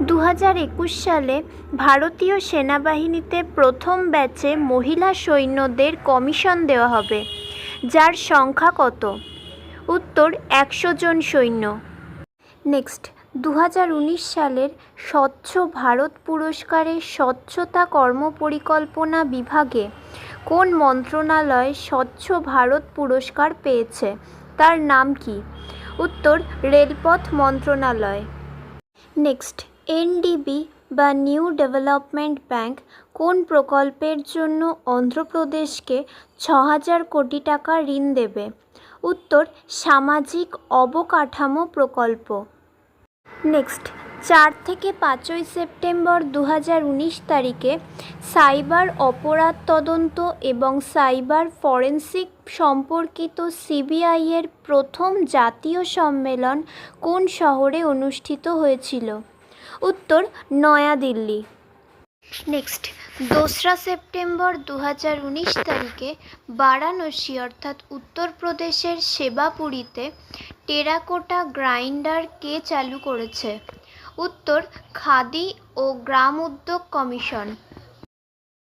2021 সালে ভারতীয় সেনাবাহিনীতে প্রথম ব্যাচে মহিলা সৈন্যদের কমিশন দেওয়া হবে, যার সংখ্যা কত? উত্তর 100 জন সৈন্য। নেক্সট, 2019 সালের স্বচ্ছ ভারত পুরস্কারে স্বচ্ছতা কর্মপরিকল্পনা বিভাগে কোন মন্ত্রণালয় স্বচ্ছ ভারত পুরস্কার পেয়েছে, তার নাম কি? উত্তর রেলপথ মন্ত্রণালয়। নেক্সট, এনডিবি বা নিউ ডেভেলপমেন্ট ব্যাংক কোন প্রকল্পের জন্য অন্ধ্রপ্রদেশকে 6,000 কোটি টাকা ঋণ দেবে? উত্তর সামাজিক অবকাঠামো প্রকল্প। নেক্সট, 4 থেকে 5ই সেপ্টেম্বর 2019 তারিখে সাইবার অপরাধ তদন্ত এবং সাইবার ফরেন্সিক সম্পর্কিত সিবিআইয়ের প্রথম জাতীয় সম্মেলন কোন শহরে অনুষ্ঠিত হয়েছিল? উত্তর নয়াদিল্লি। নেক্সট, 2রা সেপ্টেম্বর 2019 তারিখে বারাণসী অর্থাৎ উত্তরপ্রদেশের সেবাপুরীতে টেরাকোটা গ্রাইন্ডার কে চালু করেছে? উত্তর খাদি ও গ্রাম উদ্যোগ কমিশন।